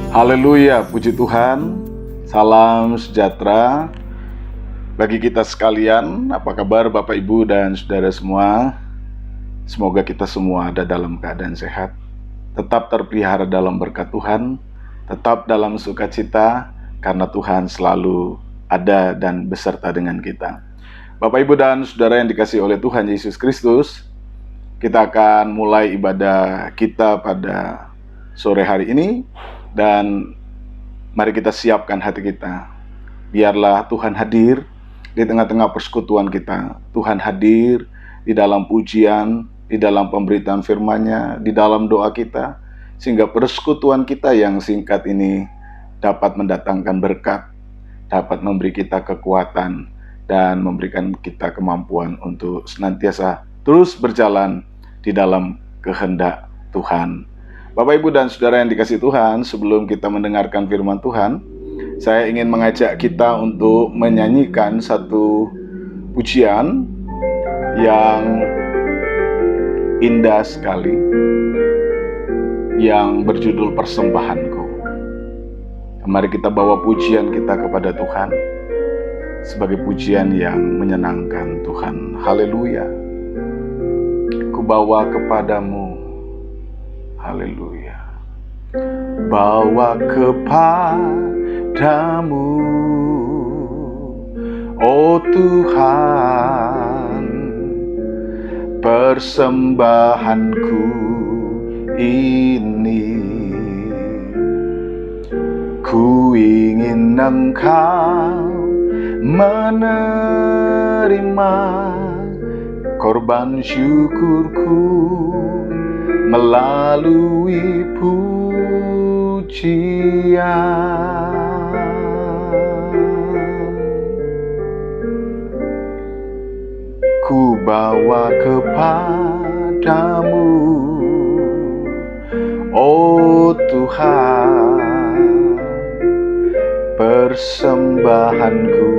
Haleluya, puji Tuhan. Salam sejahtera bagi kita sekalian. Apa kabar Bapak Ibu dan Saudara semua? Semoga kita semua ada dalam keadaan sehat, tetap terpelihara dalam berkat Tuhan, tetap dalam sukacita karena Tuhan selalu ada dan beserta dengan kita. Bapak Ibu dan Saudara yang dikasihi oleh Tuhan Yesus Kristus, kita akan mulai ibadah kita pada sore hari ini. Dan mari kita siapkan hati kita. Biarlah Tuhan hadir di tengah-tengah persekutuan kita. Tuhan hadir di dalam pujian, di dalam pemberitaan firman-Nya, di dalam doa kita, sehingga persekutuan kita yang singkat ini dapat mendatangkan berkat, dapat memberi kita kekuatan, dan memberikan kita kemampuan untuk senantiasa terus berjalan di dalam kehendak Tuhan. Bapak, Ibu, dan Saudara yang dikasihi Tuhan, sebelum kita mendengarkan firman Tuhan, saya ingin mengajak kita untuk menyanyikan satu pujian yang indah sekali, yang berjudul Persembahanku. Mari kita bawa pujian kita kepada Tuhan, sebagai pujian yang menyenangkan Tuhan. Haleluya. Ku bawa kepadamu. Haleluya. Bawa kepadamu, oh Tuhan, persembahanku ini. Ku ingin Engkau menerima korban syukurku melalui pujian. Ku bawa kepadamu, oh Tuhan, persembahanku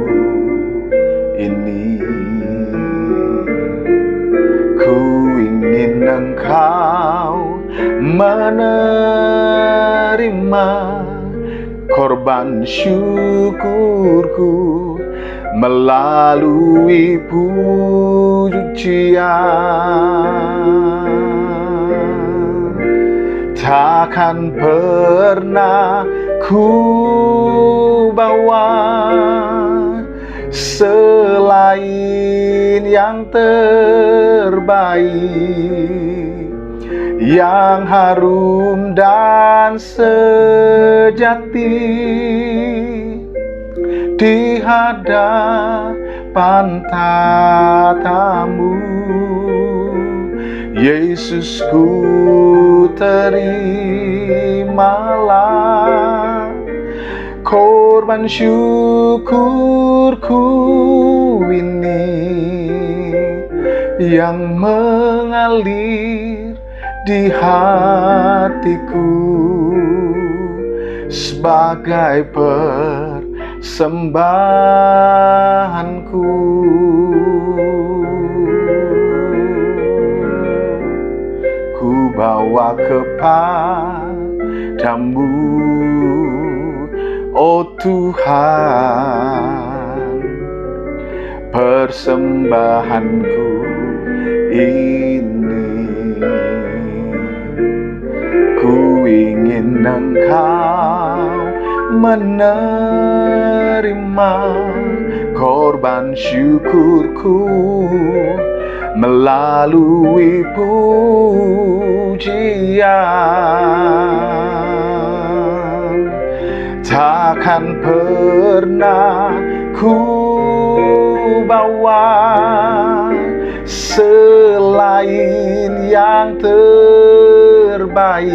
ini. Ku ingin Engkau menerima korban syukurku melalui pujian. Takkan pernah ku bawa selain yang terbaik, yang harum dan sejati di hadapan tatamu. Yesusku, terimalah korban syukurku ini yang mengalir di hatiku sebagai persembahanku. Ku bawa kepadamu, oh Tuhan, persembahanku ini. Ku ingin Engkau menerima korban syukurku melalui pujian. Takkan pernah ku bawa selain yang terbaik,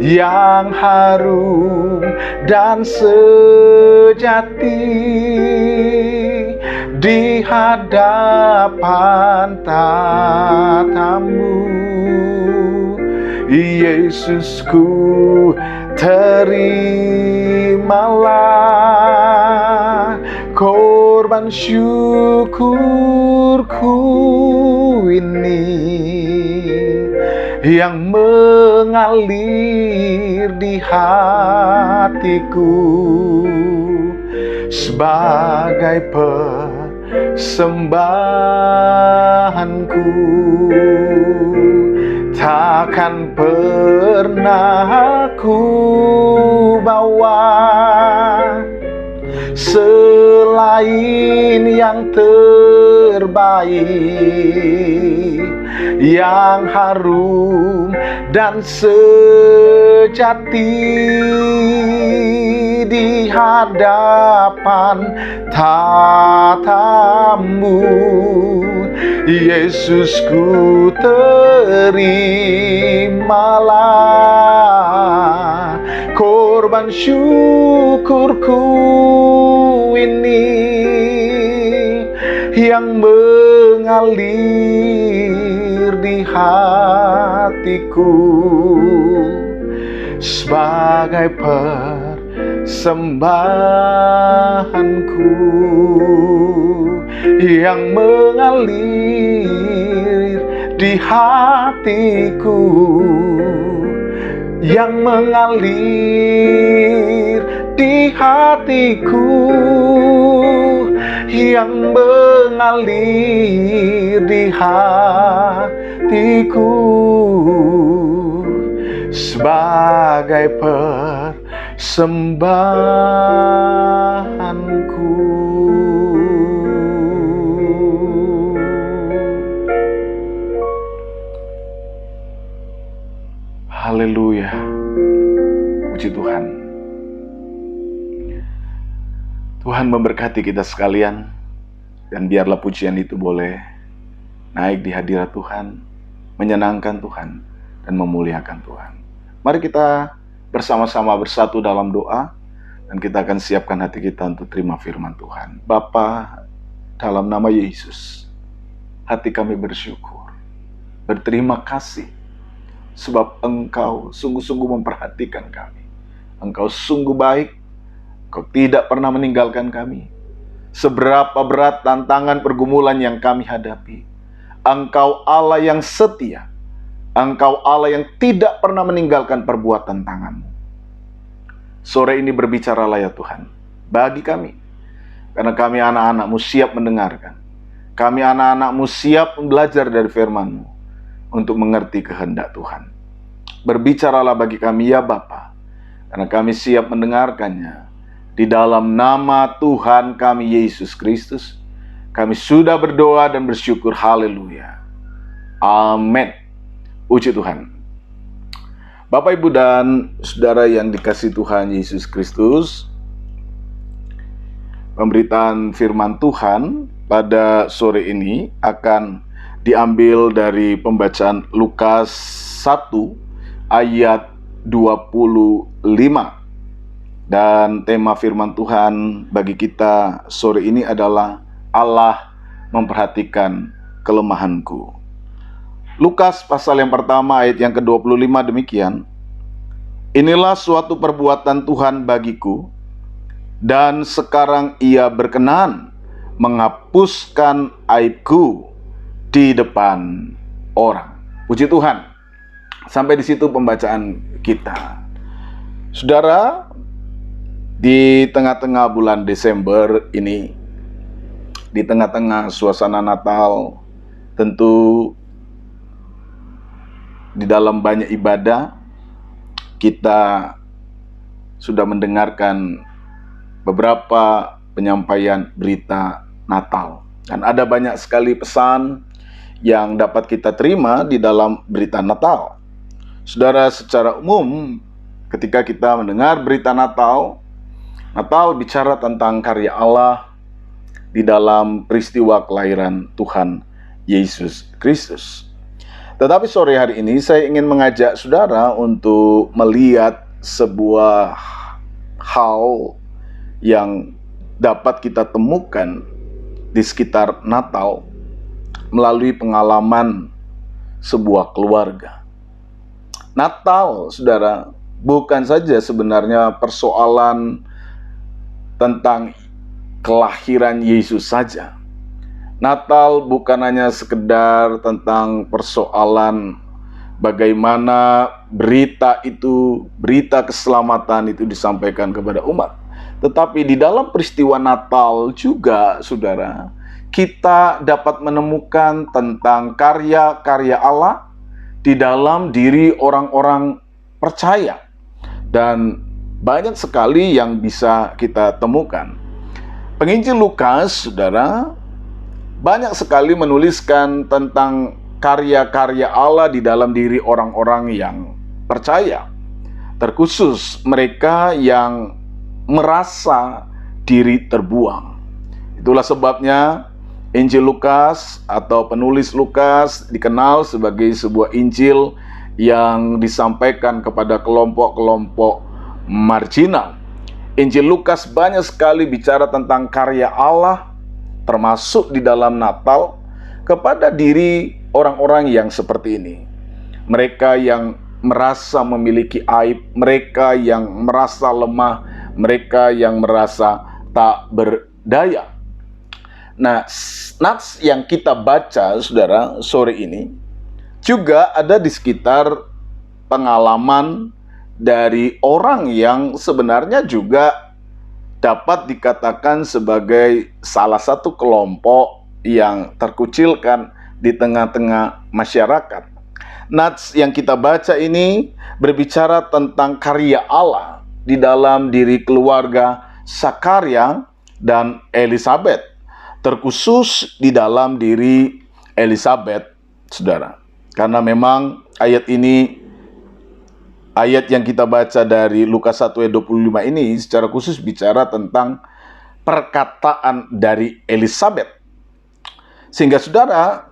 yang harum dan sejati di hadapan tatamu. Yesusku, terimalah korban syukurku ini yang mengalir di hatiku sebagai persembahanku. Takkan pernah ku bawa selain yang terbaik, yang harum dan sejati di hadapan tatamu. Yesusku, terimalah korban syukurku ini yang mengalir di hatiku sebagai persembahanku, yang mengalir di hatiku, yang mengalir di hatiku, yang mengalir di hatiku sebagai persembahanku. Haleluya, puji Tuhan. Tuhan memberkati kita sekalian, dan biarlah pujian itu boleh naik di hadirat Tuhan, menyenangkan Tuhan, dan memuliakan Tuhan. Mari kita bersama-sama bersatu dalam doa, dan kita akan siapkan hati kita untuk terima firman Tuhan. Bapa, dalam nama Yesus, hati kami bersyukur, berterima kasih, sebab Engkau sungguh-sungguh memperhatikan kami. Engkau sungguh baik, Engkau tidak pernah meninggalkan kami. Seberapa berat tantangan pergumulan yang kami hadapi, Engkau Allah yang setia, Engkau Allah yang tidak pernah meninggalkan perbuatan tangan-Mu. Sore ini berbicaralah ya Tuhan, bagi kami, karena kami anak-anak-Mu siap mendengarkan. Kami anak-anak-Mu siap belajar dari firman-Mu untuk mengerti kehendak Tuhan. Berbicaralah bagi kami ya Bapa, karena kami siap mendengarkannya. Di dalam nama Tuhan kami Yesus Kristus, kami sudah berdoa dan bersyukur. Haleluya. Amin. Puji Tuhan. Bapak, Ibu, dan saudara yang dikasihi Tuhan Yesus Kristus, pemberitaan firman Tuhan pada sore ini akan diambil dari pembacaan Lukas 1 ayat 25. Dan tema firman Tuhan bagi kita sore ini adalah Allah memperhatikan kelemahanku. Lukas pasal yang pertama ayat yang ke-25 demikian. Inilah suatu perbuatan Tuhan bagiku, dan sekarang Ia berkenan menghapuskan aibku di depan orang. Puji Tuhan. Sampai di situ pembacaan kita. Saudara, di tengah-tengah bulan Desember ini, di tengah-tengah suasana Natal, tentu di dalam banyak ibadah, kita sudah mendengarkan beberapa penyampaian berita Natal. Dan ada banyak sekali pesan yang dapat kita terima di dalam berita Natal. Saudara, secara umum ketika kita mendengar berita Natal, Natal bicara tentang karya Allah di dalam peristiwa kelahiran Tuhan Yesus Kristus. Tetapi sore hari ini saya ingin mengajak saudara untuk melihat sebuah hal yang dapat kita temukan di sekitar Natal melalui pengalaman sebuah keluarga. Natal, saudara, bukan saja sebenarnya persoalan tentang kelahiran Yesus saja. Natal bukan hanya sekedar tentang persoalan bagaimana berita itu, berita keselamatan itu disampaikan kepada umat. Tetapi di dalam peristiwa Natal juga, saudara, kita dapat menemukan tentang karya-karya Allah di dalam diri orang-orang percaya. Dan banyak sekali yang bisa kita temukan. Penginjil Lukas, saudara, banyak sekali menuliskan tentang karya-karya Allah di dalam diri orang-orang yang percaya. Terkhusus mereka yang merasa diri terbuang. Itulah sebabnya Injil Lukas atau penulis Lukas dikenal sebagai sebuah Injil yang disampaikan kepada kelompok-kelompok marginal. Injil Lukas banyak sekali bicara tentang karya Allah, termasuk di dalam Natal, kepada diri orang-orang yang seperti ini. Mereka yang merasa memiliki aib, mereka yang merasa lemah, mereka yang merasa tak berdaya. Nah, nats yang kita baca, saudara, sore ini juga ada di sekitar pengalaman dari orang yang sebenarnya juga dapat dikatakan sebagai salah satu kelompok yang terkucilkan di tengah-tengah masyarakat. Nats yang kita baca ini berbicara tentang karya Allah di dalam diri keluarga Zakaria dan Elizabeth, terkhusus di dalam diri Elizabeth, saudara. Karena memang ayat ini, ayat yang kita baca dari Lukas 1 ayat 25 ini secara khusus bicara tentang perkataan dari Elizabeth. Sehingga saudara,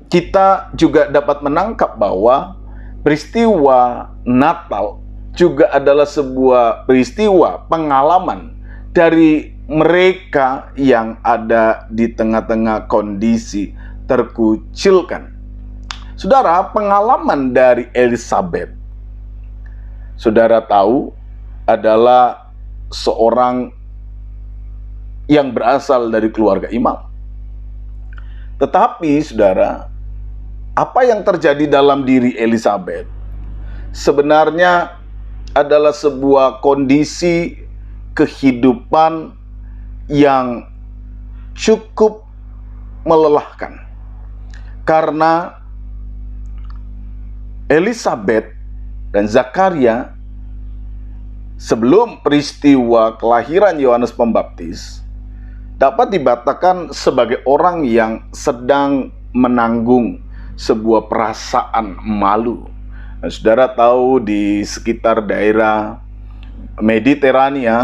kita juga dapat menangkap bahwa peristiwa Natal juga adalah sebuah peristiwa pengalaman dari mereka yang ada di tengah-tengah kondisi terkucilkan. Saudara, pengalaman dari Elizabeth, saudara tahu, adalah seorang yang berasal dari keluarga imam. Tetapi, saudara, apa yang terjadi dalam diri Elizabeth sebenarnya adalah sebuah kondisi kehidupan yang cukup melelahkan. Karena Elizabeth dan Zakaria sebelum peristiwa kelahiran Yohanes Pembaptis dapat dikatakan sebagai orang yang sedang menanggung sebuah perasaan malu. Nah, saudara tahu di sekitar daerah Mediterania,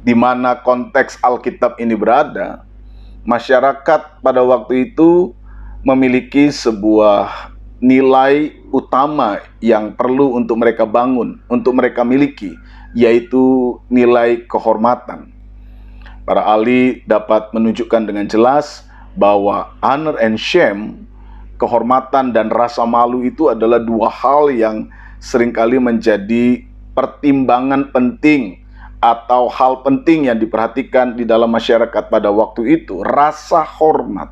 di mana konteks Alkitab ini berada, masyarakat pada waktu itu memiliki sebuah nilai utama yang perlu untuk mereka bangun, untuk mereka miliki, yaitu nilai kehormatan. Para ahli dapat menunjukkan dengan jelas bahwa honor and shame, kehormatan dan rasa malu itu adalah dua hal yang seringkali menjadi pertimbangan penting atau hal penting yang diperhatikan di dalam masyarakat pada waktu itu. Rasa hormat,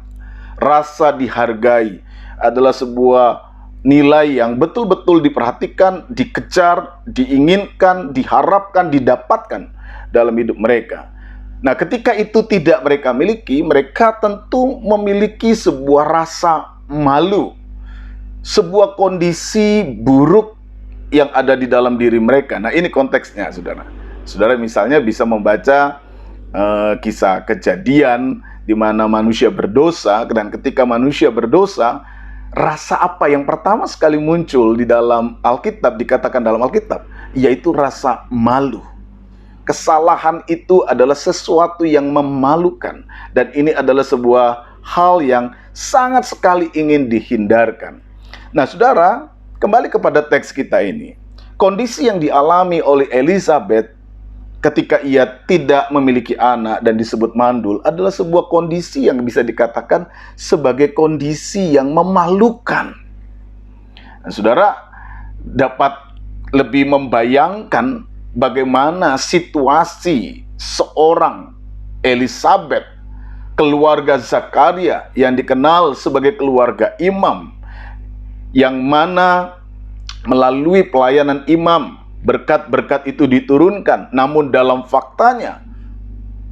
rasa dihargai adalah sebuah nilai yang betul-betul diperhatikan, dikejar, diinginkan, diharapkan, didapatkan dalam hidup mereka. Nah, ketika itu tidak mereka miliki, mereka tentu memiliki sebuah rasa malu, sebuah kondisi buruk yang ada di dalam diri mereka. Nah, ini konteksnya, saudara. Saudara misalnya bisa membaca kisah Kejadian di mana manusia berdosa, dan ketika manusia berdosa, rasa apa yang pertama sekali muncul di dalam Alkitab, dikatakan dalam Alkitab, yaitu rasa malu. Kesalahan itu adalah sesuatu yang memalukan, dan ini adalah sebuah hal yang sangat sekali ingin dihindarkan. Nah, saudara, kembali kepada teks kita ini. Kondisi yang dialami oleh Elizabeth ketika ia tidak memiliki anak dan disebut mandul adalah sebuah kondisi yang bisa dikatakan sebagai kondisi yang memalukan. Nah, saudara dapat lebih membayangkan bagaimana situasi seorang Elizabeth, keluarga Zakaria yang dikenal sebagai keluarga imam, yang mana melalui pelayanan imam berkat-berkat itu diturunkan. Namun dalam faktanya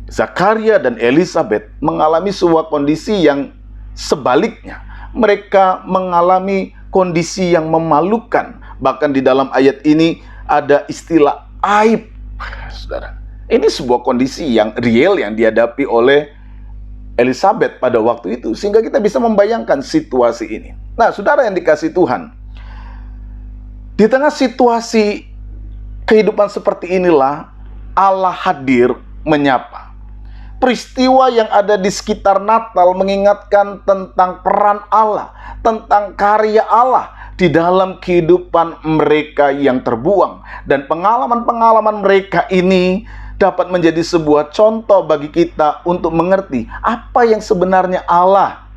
Zakaria dan Elisabet mengalami sebuah kondisi yang sebaliknya. Mereka mengalami kondisi yang memalukan. Bahkan di dalam ayat ini ada istilah aib. Saudara, ini sebuah kondisi yang real yang dihadapi oleh Elisabet pada waktu itu, sehingga kita bisa membayangkan situasi ini. Nah, saudara yang dikasihi Tuhan, di tengah situasi kehidupan seperti inilah Allah hadir menyapa. Peristiwa yang ada di sekitar Natal mengingatkan tentang peran Allah, tentang karya Allah di dalam kehidupan mereka yang terbuang. Dan pengalaman-pengalaman mereka ini dapat menjadi sebuah contoh bagi kita untuk mengerti apa yang sebenarnya Allah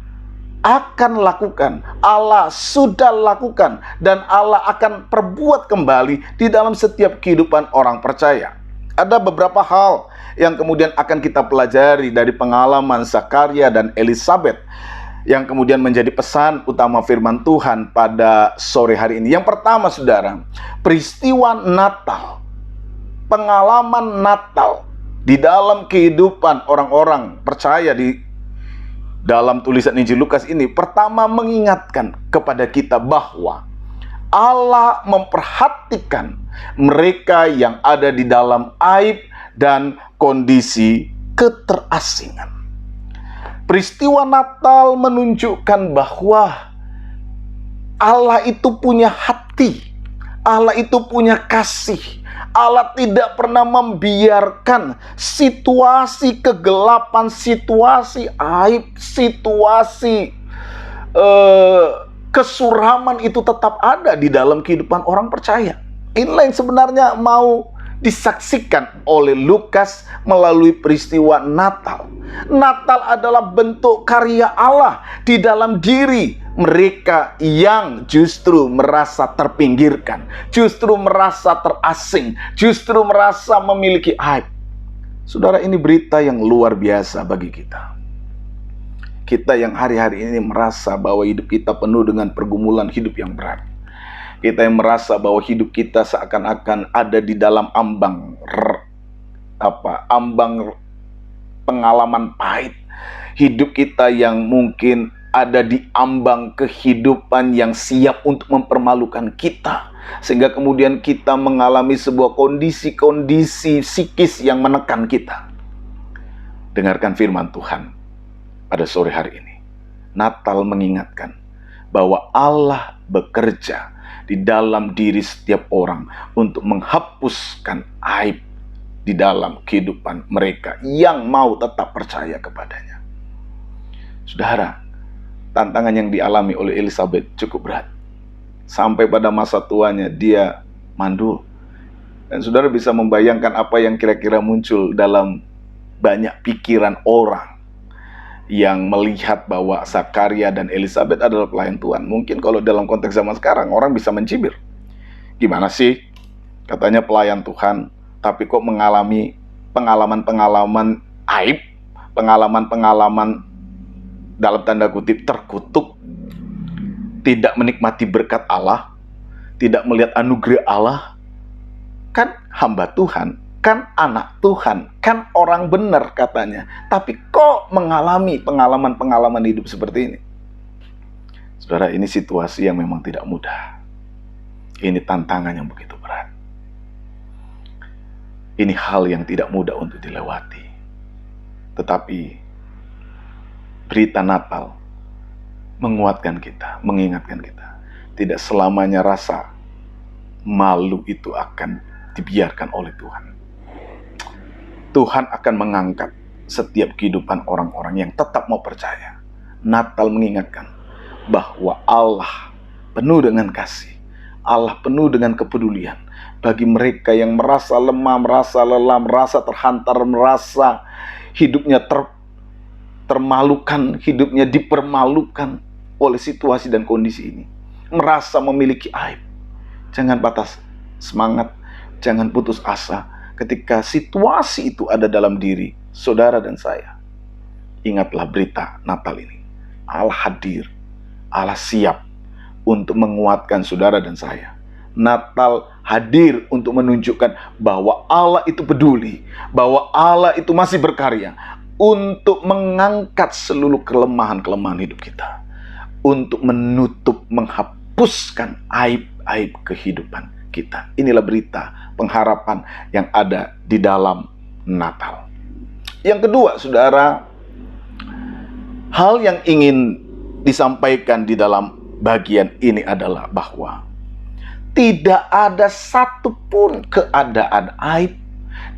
akan lakukan, Allah sudah lakukan, dan Allah akan perbuat kembali di dalam setiap kehidupan orang percaya. Ada beberapa hal yang kemudian akan kita pelajari dari pengalaman Zakaria dan Elisabet, yang kemudian menjadi pesan utama firman Tuhan pada sore hari ini. Yang pertama, saudara, peristiwa Natal, pengalaman Natal di dalam kehidupan orang-orang percaya di dalam tulisan Injil Lukas ini, pertama mengingatkan kepada kita bahwa Allah memperhatikan mereka yang ada di dalam aib dan kondisi keterasingan. Peristiwa Natal menunjukkan bahwa Allah itu punya hati, Allah itu punya kasih. Allah tidak pernah membiarkan situasi kegelapan, situasi aib, situasi kesuraman itu tetap ada di dalam kehidupan orang percaya. Inilah yang sebenarnya mau disaksikan oleh Lukas melalui peristiwa Natal. Natal adalah bentuk karya Allah di dalam diri mereka yang justru merasa terpinggirkan, justru merasa terasing, justru merasa memiliki aib. Saudara, ini berita yang luar biasa bagi kita. Kita yang hari-hari ini merasa bahwa hidup kita penuh dengan pergumulan hidup yang berat. Kita yang merasa bahwa hidup kita seakan-akan ada di dalam ambang pengalaman pahit. Hidup kita yang mungkin ada di ambang kehidupan yang siap untuk mempermalukan kita, sehingga kemudian kita mengalami sebuah kondisi-kondisi psikis yang menekan kita. Dengarkan firman Tuhan pada sore hari ini. Natal mengingatkan bahwa Allah bekerja di dalam diri setiap orang untuk menghapuskan aib di dalam kehidupan mereka yang mau tetap percaya kepadanya. Saudara, tantangan yang dialami oleh Elisabet cukup berat. Sampai pada masa tuanya dia mandul. Dan saudara bisa membayangkan apa yang kira-kira muncul dalam banyak pikiran orang yang melihat bahwa Zakaria dan Elisabet adalah pelayan Tuhan. Mungkin kalau dalam konteks zaman sekarang orang bisa mencibir. Gimana sih? Katanya pelayan Tuhan, tapi kok mengalami pengalaman-pengalaman aib, pengalaman-pengalaman dalam tanda kutip terkutuk, tidak menikmati berkat Allah, tidak melihat anugerah Allah. Kan hamba Tuhan, kan anak Tuhan, kan orang benar katanya, tapi kok mengalami pengalaman-pengalaman hidup seperti ini. Saudara, ini situasi yang memang tidak mudah. Ini tantangan yang begitu berat. Ini hal yang tidak mudah untuk dilewati. Tetapi berita Natal menguatkan kita, mengingatkan kita, tidak selamanya rasa malu itu akan dibiarkan oleh Tuhan. Tuhan akan mengangkat setiap kehidupan orang-orang yang tetap mau percaya. Natal mengingatkan bahwa Allah penuh dengan kasih, Allah penuh dengan kepedulian bagi mereka yang merasa lemah, merasa lelah, merasa terhantar, merasa hidupnya termalukan, hidupnya dipermalukan oleh situasi dan kondisi ini, merasa memiliki aib. Jangan patah semangat, jangan putus asa ketika situasi itu ada dalam diri saudara dan saya. Ingatlah berita Natal ini. Allah hadir, Allah siap untuk menguatkan saudara dan saya. Natal hadir untuk menunjukkan bahwa Allah itu peduli, bahwa Allah itu masih berkarya untuk mengangkat seluruh kelemahan-kelemahan hidup kita, untuk menutup, menghapuskan aib-aib kehidupan kita. Inilah berita pengharapan yang ada di dalam Natal. Yang kedua, saudara, hal yang ingin disampaikan di dalam bagian ini adalah bahwa tidak ada satupun keadaan aib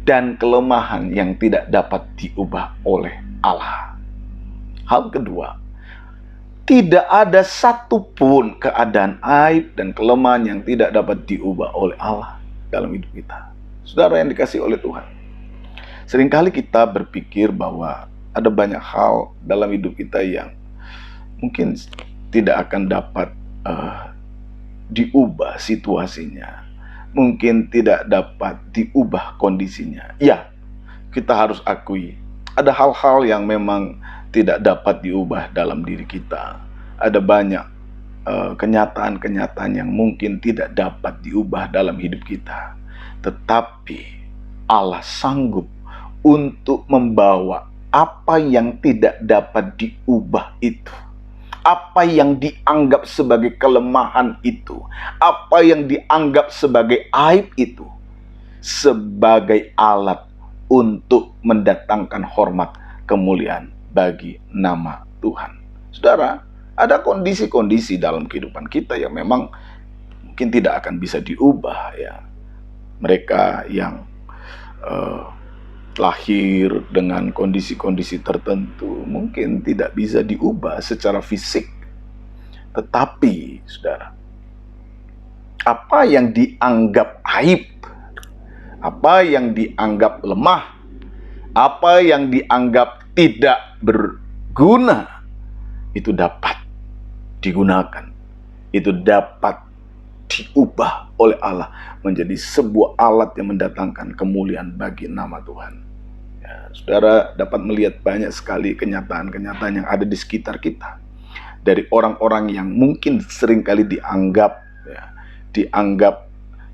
dan kelemahan yang tidak dapat diubah oleh Allah. Hal kedua, tidak ada satupun keadaan aib dan kelemahan yang tidak dapat diubah oleh Allah dalam hidup kita. Saudara yang dikasihi oleh Tuhan, seringkali kita berpikir bahwa ada banyak hal dalam hidup kita yang mungkin tidak akan dapat diubah situasinya, mungkin tidak dapat diubah kondisinya. Ya, kita harus akui ada hal-hal yang memang tidak dapat diubah dalam diri kita. Ada banyak kenyataan-kenyataan yang mungkin tidak dapat diubah dalam hidup kita. Tetapi Allah sanggup untuk membawa apa yang tidak dapat diubah itu, apa yang dianggap sebagai kelemahan itu, apa yang dianggap sebagai aib itu, sebagai alat untuk mendatangkan hormat kemuliaan bagi nama Tuhan. Saudara, ada kondisi-kondisi dalam kehidupan kita yang memang mungkin tidak akan bisa diubah, ya. Mereka yang lahir dengan kondisi-kondisi tertentu mungkin tidak bisa diubah secara fisik. Tetapi, saudara, apa yang dianggap aib, apa yang dianggap lemah, apa yang dianggap tidak berguna, itu dapat digunakan, itu dapat diubah oleh Allah menjadi sebuah alat yang mendatangkan kemuliaan bagi nama Tuhan. Ya, saudara dapat melihat banyak sekali kenyataan-kenyataan yang ada di sekitar kita, dari orang-orang yang mungkin seringkali dianggap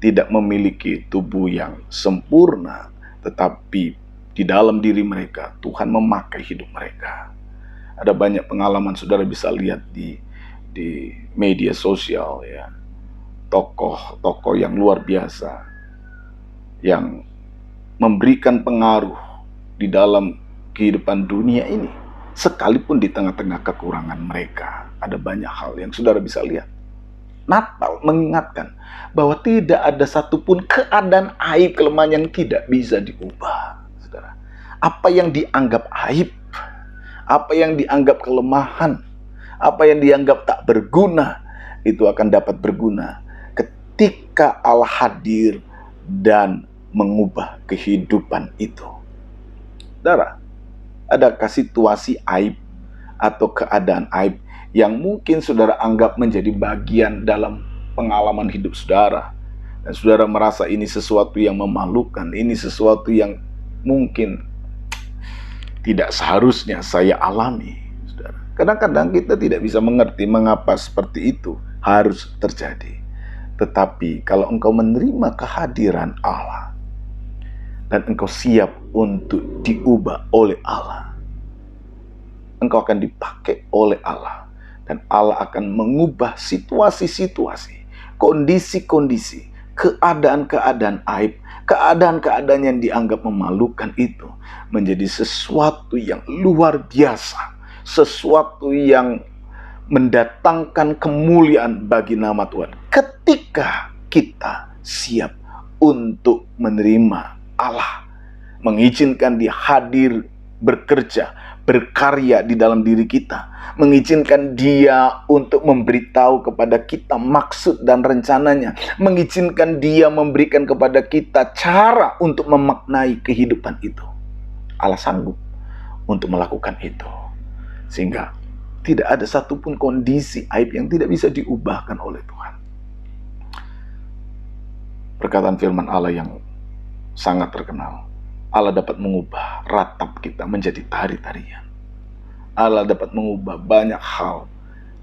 tidak memiliki tubuh yang sempurna, tetapi di dalam diri mereka Tuhan memakai hidup mereka. Ada banyak pengalaman saudara bisa lihat di media sosial, ya. Tokoh-tokoh yang luar biasa yang memberikan pengaruh di dalam kehidupan dunia ini, sekalipun di tengah-tengah kekurangan mereka. Ada banyak hal yang saudara bisa lihat. Natal mengingatkan bahwa tidak ada satupun keadaan aib, kelemahan yang tidak bisa diubah, saudara. Apa yang dianggap aib, apa yang dianggap kelemahan, apa yang dianggap tak berguna, itu akan dapat berguna ketika Allah hadir dan mengubah kehidupan itu. Saudara, adakah situasi aib atau keadaan aib yang mungkin saudara anggap menjadi bagian dalam pengalaman hidup saudara, dan saudara merasa ini sesuatu yang memalukan, ini sesuatu yang mungkin tidak seharusnya saya alami, saudara? Kadang-kadang kita tidak bisa mengerti mengapa seperti itu harus terjadi. Tetapi kalau engkau menerima kehadiran Allah dan engkau siap untuk diubah oleh Allah, engkau akan dipakai oleh Allah, dan Allah akan mengubah situasi-situasi, kondisi-kondisi, keadaan-keadaan aib, keadaan-keadaan yang dianggap memalukan itu menjadi sesuatu yang luar biasa, sesuatu yang mendatangkan kemuliaan bagi nama Tuhan ketika kita siap untuk menerima Allah, mengizinkan Dia hadir, bekerja, berkarya di dalam diri kita, mengizinkan Dia untuk memberitahu kepada kita maksud dan rencananya, mengizinkan Dia memberikan kepada kita cara untuk memaknai kehidupan itu. Allah sanggup untuk melakukan itu, sehingga tidak ada satupun kondisi aib yang tidak bisa diubahkan oleh Tuhan. Perkataan firman Allah yang sangat terkenal, Allah dapat mengubah ratap kita menjadi tari-tarian. Allah dapat mengubah banyak hal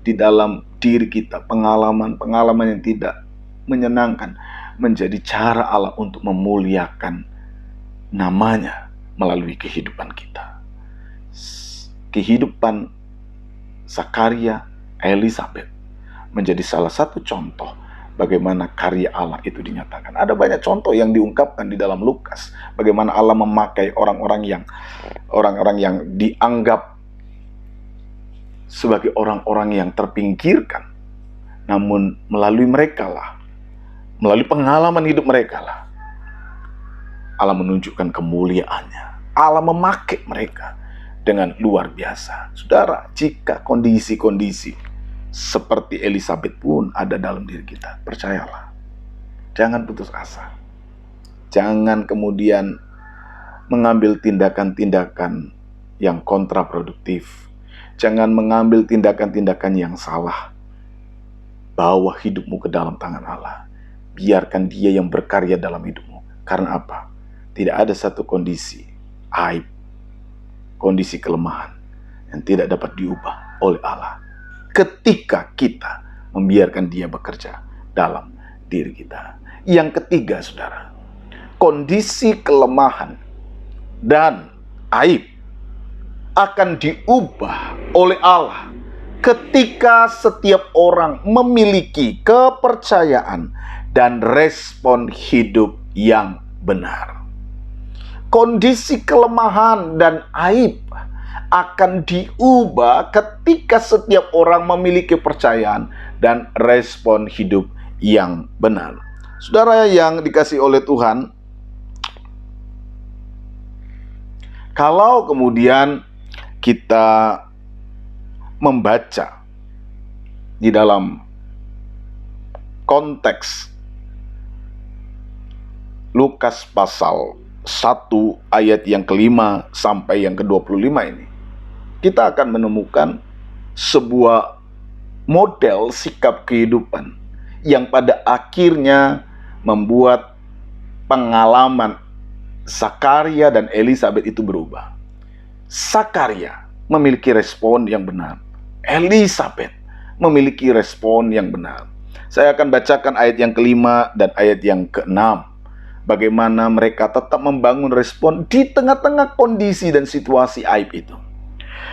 di dalam diri kita, pengalaman-pengalaman yang tidak menyenangkan, menjadi cara Allah untuk memuliakan namanya melalui kehidupan kita. Kehidupan Zakaria, Elisabet menjadi salah satu contoh bagaimana karya Allah itu dinyatakan. Ada banyak contoh yang diungkapkan di dalam Lukas, bagaimana Allah memakai orang-orang yang dianggap sebagai orang-orang yang terpinggirkan, namun melalui mereka lah, melalui pengalaman hidup mereka lah, Allah menunjukkan kemuliaannya. Allah memakai mereka dengan luar biasa. Saudara, jika kondisi-kondisi seperti Elisabet pun ada dalam diri kita, percayalah, jangan putus asa. Jangan kemudian mengambil tindakan-tindakan yang kontraproduktif. Jangan mengambil tindakan-tindakan yang salah. Bawa hidupmu ke dalam tangan Allah. Biarkan Dia yang berkarya dalam hidupmu. Karena apa? Tidak ada satu kondisi aib, kondisi kelemahan yang tidak dapat diubah oleh Allah ketika kita membiarkan Dia bekerja dalam diri kita. Yang ketiga, saudara, kondisi kelemahan dan aib akan diubah oleh Allah ketika setiap orang memiliki kepercayaan dan respon hidup yang benar. Kondisi kelemahan dan aib akan diubah ketika setiap orang memiliki kepercayaan dan respon hidup yang benar. Saudara yang dikasihi oleh Tuhan, kalau kemudian kita membaca di dalam konteks Lukas pasal 1 ayat yang ke-5 sampai yang ke-25 ini, kita akan menemukan sebuah model sikap kehidupan yang pada akhirnya membuat pengalaman Zakaria dan Elisabet itu berubah. Zakaria memiliki respon yang benar. Elisabet memiliki respon yang benar. Saya akan bacakan ayat yang ke-5 dan ayat yang ke-6. Bagaimana mereka tetap membangun respon di tengah-tengah kondisi dan situasi aib itu.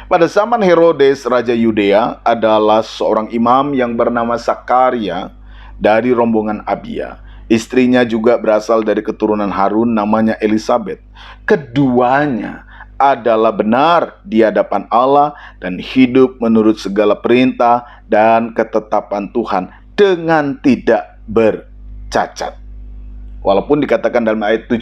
Pada zaman Herodes, Raja Yudea, adalah seorang imam yang bernama Zakaria dari rombongan Abia. Istrinya juga berasal dari keturunan Harun, namanya Elisabet. Keduanya adalah benar di hadapan Allah dan hidup menurut segala perintah dan ketetapan Tuhan dengan tidak bercacat. Walaupun dikatakan dalam ayat 7,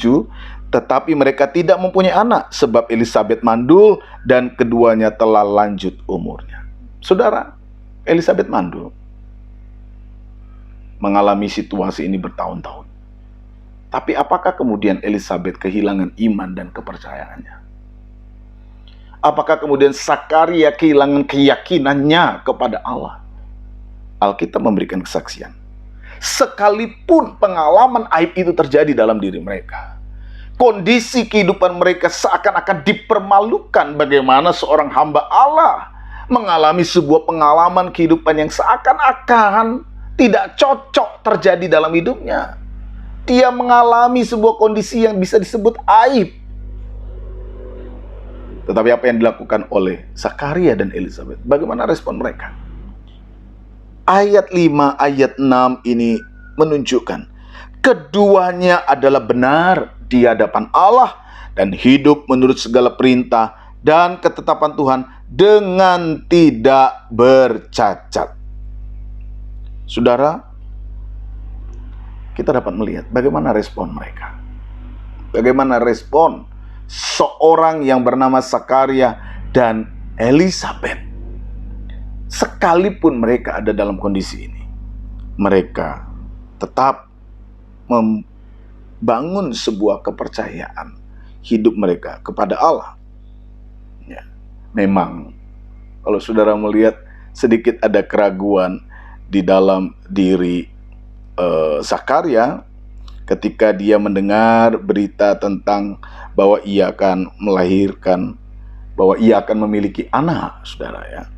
tetapi mereka tidak mempunyai anak sebab Elisabet mandul dan keduanya telah lanjut umurnya. Saudara, Elisabet mandul, mengalami situasi ini bertahun-tahun. Tapi apakah kemudian Elisabet kehilangan iman dan kepercayaannya? Apakah kemudian Zakaria kehilangan keyakinannya kepada Allah? Alkitab memberikan kesaksian. Sekalipun pengalaman aib itu terjadi dalam diri mereka, kondisi kehidupan mereka seakan-akan dipermalukan. Bagaimana seorang hamba Allah mengalami sebuah pengalaman kehidupan yang seakan-akan tidak cocok terjadi dalam hidupnya. Dia mengalami sebuah kondisi yang bisa disebut aib. Tetapi apa yang dilakukan oleh Zakaria dan Elisabet? Bagaimana respon mereka? Ayat 5, ayat 6 ini menunjukkan keduanya adalah benar di hadapan Allah dan hidup menurut segala perintah dan ketetapan Tuhan dengan tidak bercacat. Saudara, kita dapat melihat bagaimana respon mereka. Bagaimana respon seorang yang bernama Zakaria dan Elisabet. Sekalipun mereka ada dalam kondisi ini, mereka tetap membangun sebuah kepercayaan hidup mereka kepada Allah. Ya, memang kalau saudara melihat sedikit ada keraguan di dalam diri Zakaria ketika dia mendengar berita tentang bahwa ia akan melahirkan, bahwa ia akan memiliki anak, saudara ya.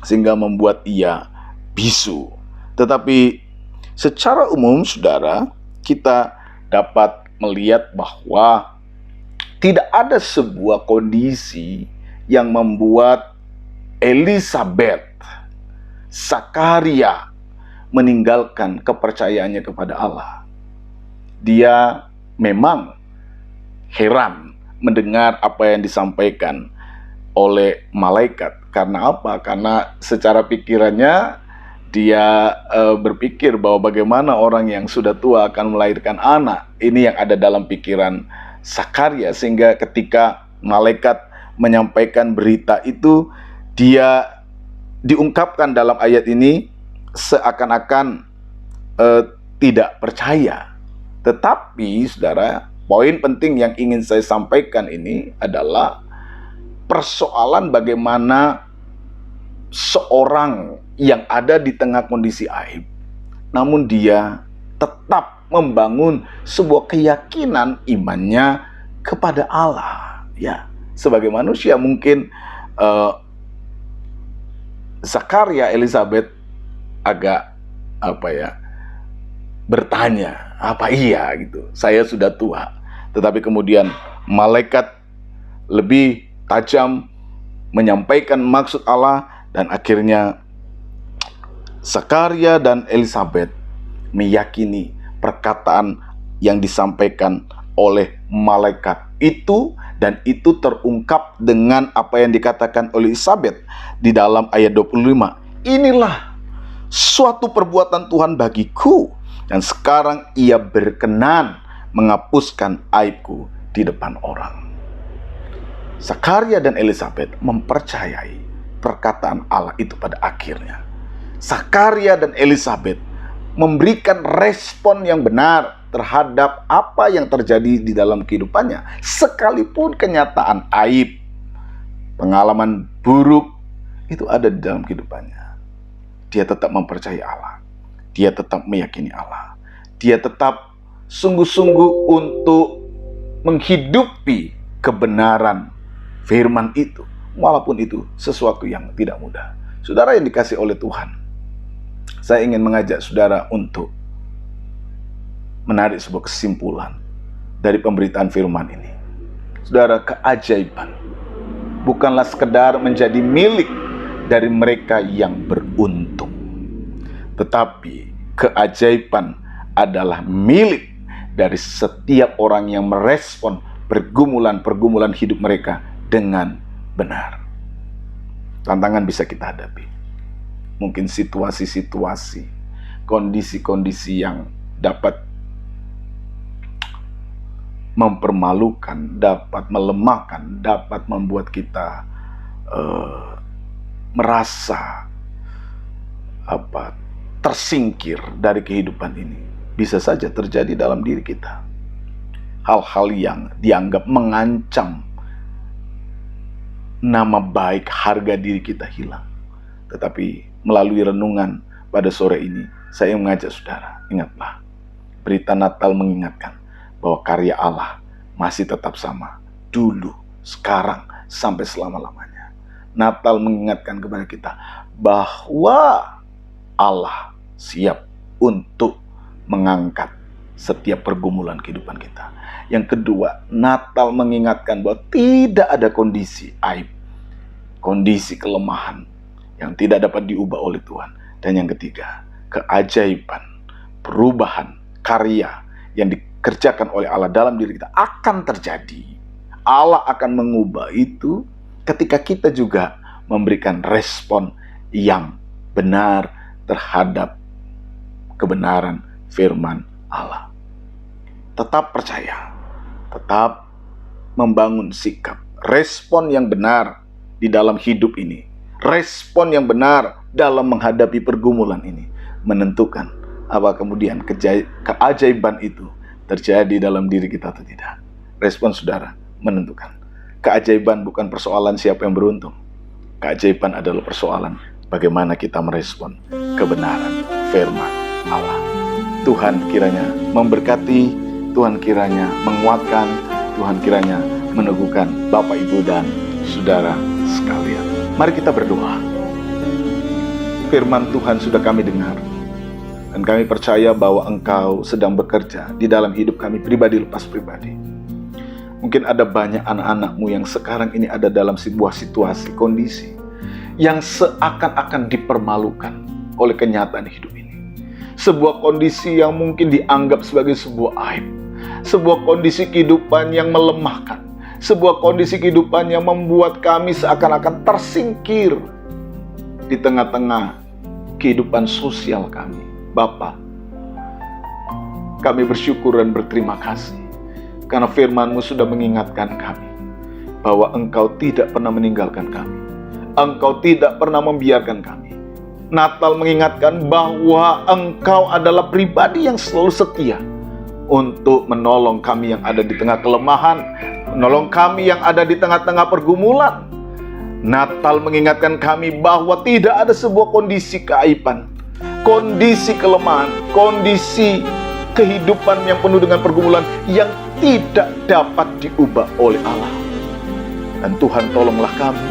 sehingga membuat ia bisu. Tetapi secara umum, saudara, kita dapat melihat bahwa tidak ada sebuah kondisi yang membuat Elisabet, Zakaria meninggalkan kepercayaannya kepada Allah. Dia memang heran mendengar apa yang disampaikan oleh malaikat. Karena apa? Karena secara pikirannya dia berpikir bahwa bagaimana orang yang sudah tua akan melahirkan anak. Ini yang ada dalam pikiran Zakaria, sehingga ketika malaikat menyampaikan berita itu, dia diungkapkan dalam ayat ini seakan-akan tidak percaya. Tetapi saudara, poin penting yang ingin saya sampaikan ini adalah persoalan bagaimana seorang yang ada di tengah kondisi aib, namun dia tetap membangun sebuah keyakinan imannya kepada Allah. Ya, sebagai manusia mungkin Zakaria, Elisabet agak bertanya, apa iya gitu, saya sudah tua. Tetapi kemudian malaikat lebih tajam menyampaikan maksud Allah, dan akhirnya Zakaria dan Elisabet meyakini perkataan yang disampaikan oleh malaikat itu, dan itu terungkap dengan apa yang dikatakan oleh Elisabet di dalam ayat 25. Inilah suatu perbuatan Tuhan bagiku, dan sekarang ia berkenan menghapuskan aibku di depan orang. Zakaria dan Elisabet mempercayai perkataan Allah itu pada akhirnya. Zakaria dan Elisabet memberikan respon yang benar terhadap apa yang terjadi di dalam kehidupannya. Sekalipun kenyataan aib, pengalaman buruk itu ada di dalam kehidupannya, dia tetap mempercayai Allah. Dia tetap meyakini Allah. Dia tetap sungguh-sungguh untuk menghidupi kebenaran firman itu, walaupun itu sesuatu yang tidak mudah. Saudara yang dikasihi oleh Tuhan, saya ingin mengajak saudara untuk menarik sebuah kesimpulan dari pemberitaan firman ini. Saudara, keajaiban bukanlah sekedar menjadi milik dari mereka yang beruntung, tetapi keajaiban adalah milik dari setiap orang yang merespon pergumulan-pergumulan hidup mereka dengan benar. Tantangan bisa kita hadapi. Mungkin situasi-situasi, kondisi-kondisi yang dapat mempermalukan, dapat melemahkan, dapat membuat kita merasa tersingkir dari kehidupan ini. Bisa saja terjadi dalam diri kita. Hal-hal yang dianggap mengancam nama baik, harga diri kita hilang. Tetapi melalui renungan pada sore ini, saya mengajak saudara, ingatlah, berita Natal mengingatkan bahwa karya Allah masih tetap sama, dulu, sekarang, sampai selama-lamanya. Natal mengingatkan kepada kita bahwa Allah siap untuk mengangkat setiap pergumulan kehidupan kita. Yang kedua, Natal mengingatkan bahwa tidak ada kondisi aib, kondisi kelemahan yang tidak dapat diubah oleh Tuhan. Dan yang ketiga, keajaiban, perubahan, karya yang dikerjakan oleh Allah dalam diri kita akan terjadi. Allah akan mengubah itu ketika kita juga memberikan respon yang benar terhadap kebenaran firman Allah. Tetap percaya, tetap membangun sikap, respon yang benar di dalam hidup ini, respon yang benar dalam menghadapi pergumulan ini, menentukan apa kemudian keajaiban itu terjadi dalam diri kita atau tidak. Respon saudara menentukan. Keajaiban bukan persoalan siapa yang beruntung. Keajaiban adalah persoalan bagaimana kita merespon kebenaran firman Allah. Tuhan kiranya memberkati, Tuhan kiranya menguatkan, Tuhan kiranya meneguhkan Bapak, Ibu, dan saudara sekalian. Mari kita berdoa. firman Tuhan sudah kami dengar. Dan kami percaya bahwa Engkau sedang bekerja di dalam hidup kami pribadi lepas pribadi. Mungkin ada banyak anak-anak-Mu yang sekarang ini ada dalam sebuah situasi, kondisi yang seakan-akan dipermalukan oleh kenyataan hidup ini. Sebuah kondisi yang mungkin dianggap sebagai sebuah aib. Sebuah kondisi kehidupan yang melemahkan. Sebuah kondisi kehidupan yang membuat kami seakan-akan tersingkir di tengah-tengah kehidupan sosial kami. Bapa, kami bersyukur dan berterima kasih karena firman-Mu sudah mengingatkan kami bahwa Engkau tidak pernah meninggalkan kami. Engkau tidak pernah membiarkan kami. Natal mengingatkan bahwa Engkau adalah pribadi yang selalu setia untuk menolong kami yang ada di tengah kelemahan, menolong kami yang ada di tengah-tengah pergumulan. Natal mengingatkan kami bahwa tidak ada sebuah kondisi keaiban, kondisi kelemahan, kondisi kehidupan yang penuh dengan pergumulan yang tidak dapat diubah oleh Allah. Dan Tuhan, tolonglah kami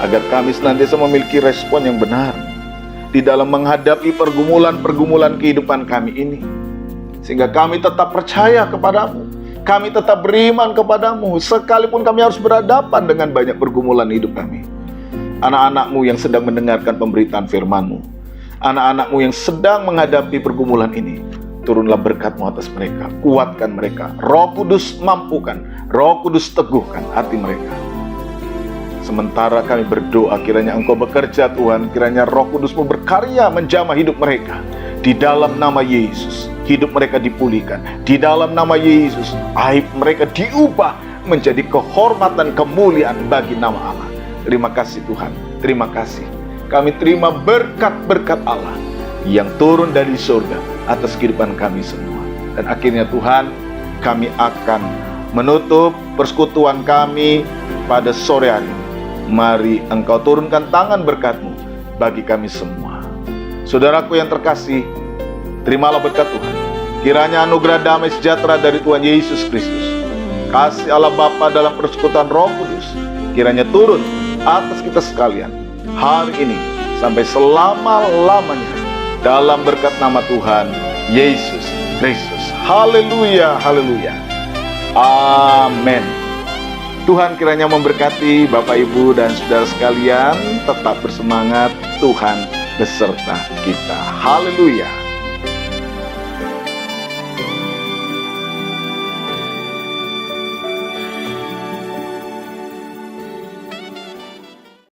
agar kami senantiasa memiliki respon yang benar di dalam menghadapi pergumulan-pergumulan kehidupan kami ini, sehingga kami tetap percaya kepadamu, kami tetap beriman kepadamu, sekalipun kami harus berhadapan dengan banyak pergumulan hidup kami. Anak-anak-Mu yang sedang mendengarkan pemberitaan firman-Mu, anak-anak-Mu yang sedang menghadapi pergumulan ini, turunlah berkat-Mu atas mereka, kuatkan mereka. Roh Kudus mampukan, Roh Kudus teguhkan hati mereka. Sementara kami berdoa, kiranya Engkau bekerja Tuhan, kiranya Roh Kudus-Mu berkarya menjamah hidup mereka. Di dalam nama Yesus, hidup mereka dipulihkan. Di dalam nama Yesus, aib mereka diubah menjadi kehormatan kemuliaan bagi nama Allah. Terima kasih Tuhan, terima kasih. Kami terima berkat-berkat Allah yang turun dari surga atas kehidupan kami semua. Dan akhirnya Tuhan, kami akan menutup persekutuan kami pada sore hari. Mari Engkau turunkan tangan berkat-Mu bagi kami semua. Saudaraku yang terkasih, terimalah berkat Tuhan. Kiranya anugerah damai sejahtera dari Tuhan Yesus Kristus, kasih Allah Bapa dalam persekutuan Roh Kudus, kiranya turun atas kita sekalian hari ini sampai selama-lamanya dalam berkat nama Tuhan Yesus Kristus. Haleluya, haleluya. Amin. Tuhan kiranya memberkati Bapak, Ibu, dan saudara sekalian. Tetap bersemangat, Tuhan beserta kita. Haleluya.